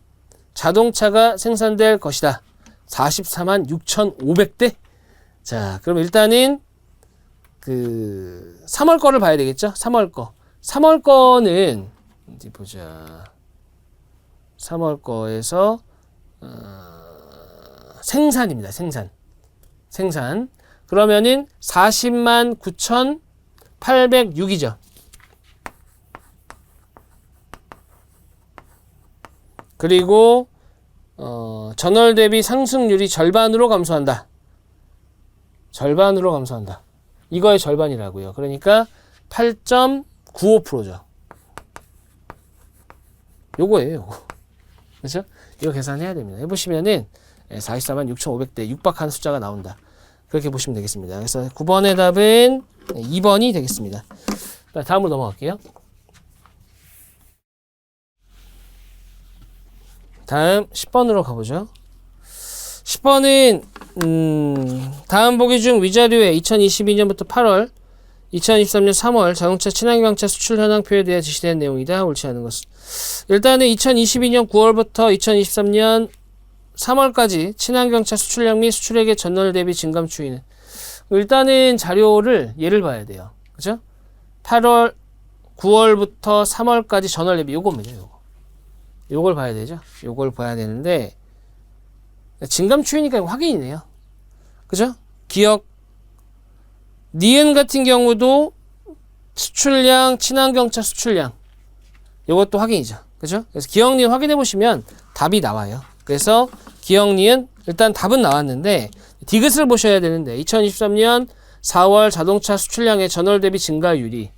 자동차가 생산될 것이다. 44만 6,500대? 자, 그럼 일단은 3월 거를 봐야 되겠죠? 3월 거. 3월 거는 어디 보자. 3월 거에서 생산입니다. 생산. 그러면은 40만 9,806이죠. 그리고 전월 대비 상승률이 절반으로 감소한다. 이거의 절반이라고요. 그러니까 8.95%죠. 요거예요, 요거. 그렇죠? 이거 계산해야 됩니다. 해보시면은 44만 6,500대 육박한 숫자가 나온다. 그렇게 보시면 되겠습니다. 그래서 9번의 답은 2번이 되겠습니다. 다음으로 넘어갈게요. 다음 10번으로 가보죠. 10번은 다음 보기 중 위자료에 2022년부터 8월, 2023년 3월 자동차 친환경차 수출 현황표에 대해 지시된 내용이다. 옳지 않은 것은. 일단은 2022년 9월부터 2023년 3월까지 친환경차 수출량 및 수출액의 전월 대비 증감 추이는, 일단은 자료를 예를 봐야 돼요. 그죠? 9월부터 3월까지 전월 대비 요겁니다. 요걸 봐야 되죠. 요걸 봐야 되는데 증감 추이니까 확인이네요. 그죠? 기억. 니은 같은 경우도 수출량, 친환경차 수출량. 요것도 확인이죠. 그죠? 그래서 기억, 니은 확인해 보시면 답이 나와요. 그래서 기억, 니은 일단 답은 나왔는데 디귿을 보셔야 되는데 2023년 4월 자동차 수출량의 전월 대비 증가율이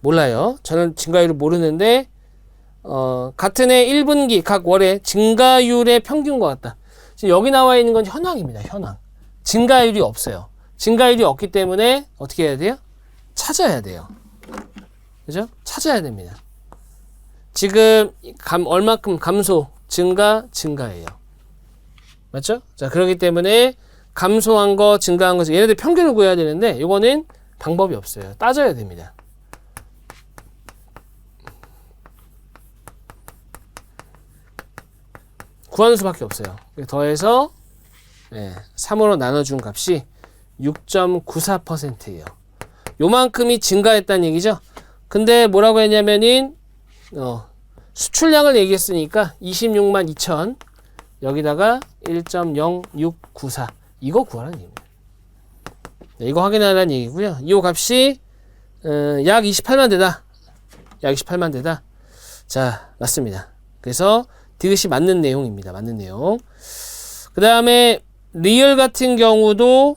몰라요. 저는 증가율을 모르는데 같은 해 1분기 각 월의 증가율의 평균과 같다. 지금 여기 나와 있는 건 현황입니다. 현황. 증가율이 없어요. 증가율이 없기 때문에 어떻게 해야 돼요? 찾아야 돼요. 그죠? 찾아야 됩니다. 지금 얼마큼 감소, 증가예요. 맞죠? 자, 그렇기 때문에 감소한 거, 증가한 거, 얘네들 평균을 구해야 되는데 이거는 방법이 없어요. 따져야 됩니다. 구하는 수밖에 없어요. 더해서 3으로 나눠준 값이 6.94%예요. 요만큼이 증가했다는 얘기죠. 근데 뭐라고 했냐면은 수출량을 얘기했으니까 26만 2천 여기다가 1.0694 이거 구하라는 얘기입니다. 이거 확인하라는 얘기고요. 이 값이 약 28만 대다. 약 28만 대다. 자, 맞습니다. 그래서 디귿이 맞는 내용입니다. 맞는 내용. 그 다음에 리얼 같은 경우도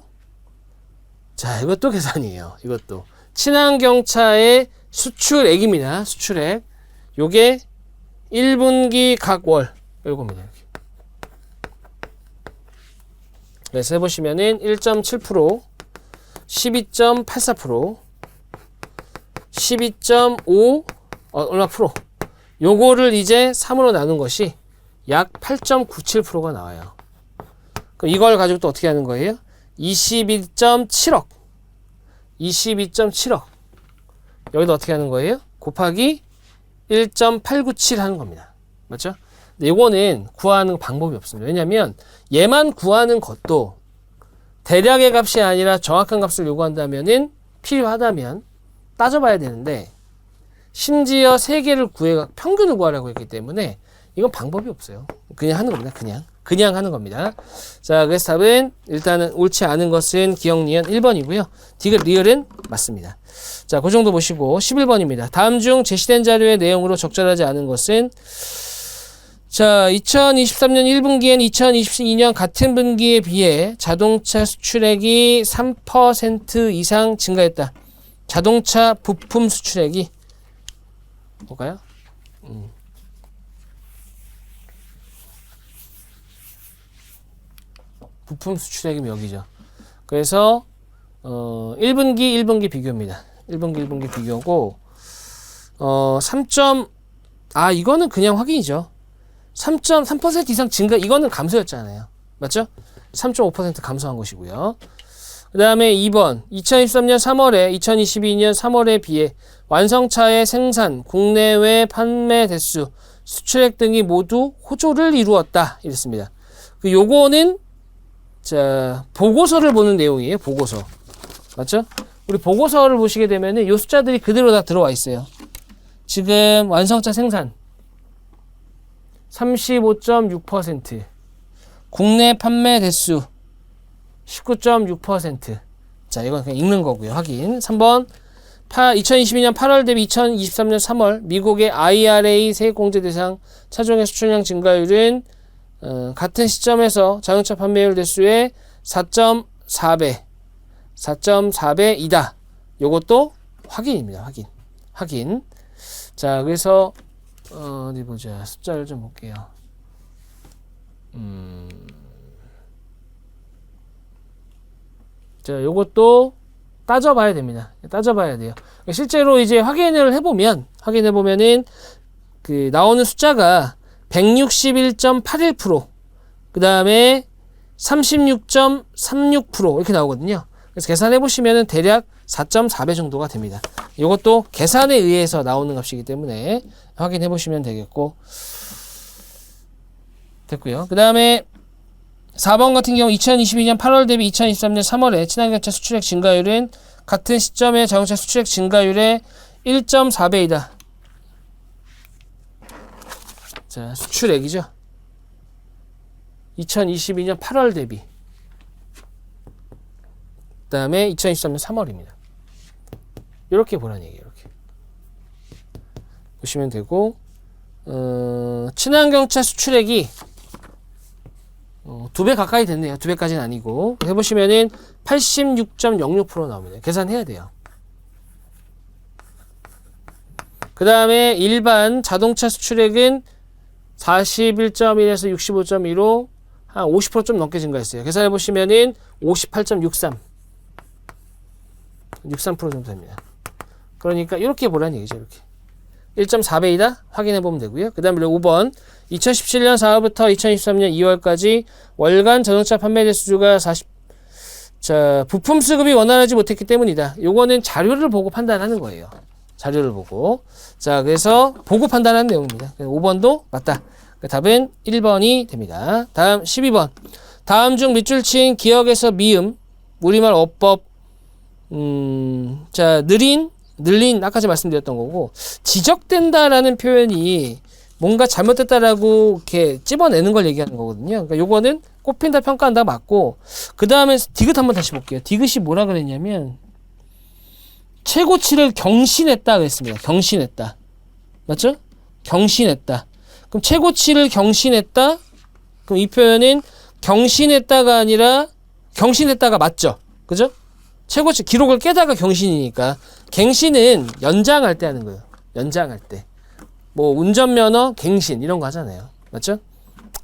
자, 이것도 계산이에요. 이것도 친환경차의 수출액입니다. 수출액. 요게 1분기 각 월 요겁니다. 그래서 해보시면은 1.7%, 12.84%, 12.5 얼마 프로 요거를 이제 3으로 나눈 것이 약 8.97%가 나와요. 그럼 이걸 가지고 또 어떻게 하는 거예요? 22.7억 22.7억 여기도 어떻게 하는 거예요? 곱하기 1.897 하는 겁니다. 맞죠? 근데 이거는 구하는 방법이 없습니다. 왜냐면 얘만 구하는 것도 대략의 값이 아니라 정확한 값을 요구한다면은 필요하다면 따져봐야 되는데 심지어 3개를 구해 평균을 구하라고 했기 때문에 이건 방법이 없어요. 그냥 하는 겁니다. 그냥 하는 겁니다. 자, 그래서 답은 일단은 옳지 않은 것은 기억, 니은 1번이고요. 디귿, 리을은 맞습니다. 자, 그 정도 보시고 11번입니다. 다음 중 제시된 자료의 내용으로 적절하지 않은 것은 자, 2023년 1분기엔 2022년 같은 분기에 비해 자동차 수출액이 3% 이상 증가했다. 자동차 부품 수출액이 볼까요? 부품 수출액이 여기죠. 그래서 1분기 비교입니다. 1분기 비교고 3. 이거는 그냥 확인이죠. 3.3% 이상 증가 이거는 감소였잖아요. 맞죠? 3.5% 감소한 것이고요. 그 다음에 2번 2023년 3월에 2022년 3월에 비해 완성차의 생산, 국내외 판매 대수, 수출액 등이 모두 호조를 이루었다. 이랬습니다. 요거는 자, 보고서를 보는 내용이에요. 보고서. 맞죠? 우리 보고서를 보시게 되면은 요 숫자들이 그대로 다 들어와 있어요. 지금 완성차 생산 35.6%, 국내 판매 대수 19.6%. 자, 이건 그냥 읽는 거고요. 확인. 3번 2022년 8월 대비 2023년 3월 미국의 IRA 세액공제 대상 차종의 수출량 증가율은 같은 시점에서 자동차 판매율 대수의 4.4배이다. 요것도 확인입니다. 확인. 자, 그래서 어디 보자. 숫자를 좀 볼게요. 자, 요것도 따져봐야 됩니다. 따져봐야 돼요. 실제로 이제 확인을 해보면은 그 나오는 숫자가 161.81%, 그 다음에 36.36% 이렇게 나오거든요. 그래서 계산해 보시면은 대략 4.4배 정도가 됩니다. 이것도 계산에 의해서 나오는 값이기 때문에 확인해 보시면 되겠고, 됐고요. 그 다음에 4번 같은 경우 2022년 8월 대비 2023년 3월에 친환경차 수출액 증가율은 같은 시점에 자동차 수출액 증가율의 1.4배이다. 자, 수출액이죠. 2022년 8월 대비. 그 다음에 2023년 3월입니다. 이렇게 보라는 얘기예요. 이렇게 보시면 되고, 친환경차 수출액이 2배 가까이 됐네요. 2배까지는 아니고. 해보시면은 86.06% 나옵니다. 계산해야 돼요. 그 다음에 일반 자동차 수출액은 41.1에서 65.2로 한 50% 좀 넘게 증가했어요. 계산해보시면은 58.63. 63% 정도 됩니다. 그러니까 이렇게 보라는 얘기죠. 이렇게 1.4배이다 확인해보면 되고요. 그 다음에 5번 2017년 4월부터 2023년 2월까지 월간 자동차 판매 대수가 40. 자, 부품 수급이 원활하지 못했기 때문이다. 요거는 자료를 보고 판단하는 거예요. 자료를 보고. 자, 그래서 보고 판단하는 내용입니다. 5번도 맞다. 답은 1번이 됩니다. 다음 12번. 다음 중 밑줄 친 기역에서 미음, 우리말 어법, 자, 늘린, 아까 제가 말씀드렸던 거고, 지적된다라는 표현이 뭔가 잘못됐다라고 이렇게 찝어내는 걸 얘기하는 거거든요. 그러니까 요거는 꼽힌다, 평가한다 맞고, 그 다음에 디귿 한번 다시 볼게요. 디귿이 뭐라 그랬냐면, 최고치를 경신했다 그랬습니다. 경신했다. 맞죠? 경신했다. 그럼 최고치를 경신했다? 그럼 이 표현은 경신했다가 아니라 경신했다가 맞죠? 그죠? 최고치 기록을 깨다가 경신이니까 갱신은 연장할 때 하는 거예요. 연장할 때. 뭐 운전면허 갱신 이런 거 하잖아요. 맞죠?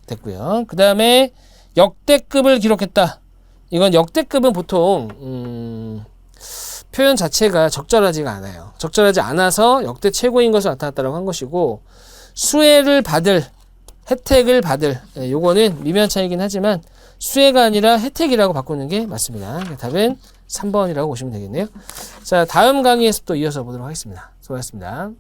됐고요. 그 다음에 역대급을 기록했다. 이건 역대급은 보통 표현 자체가 적절하지가 않아요. 적절하지 않아서 역대 최고인 것을 나타났다고 한 것이고 수혜를 받을, 혜택을 받을, 요거는 미묘한 차이긴 하지만 수혜가 아니라 혜택이라고 바꾸는 게 맞습니다. 답은 3번이라고 보시면 되겠네요. 자, 다음 강의에서 또 이어서 보도록 하겠습니다. 수고하셨습니다.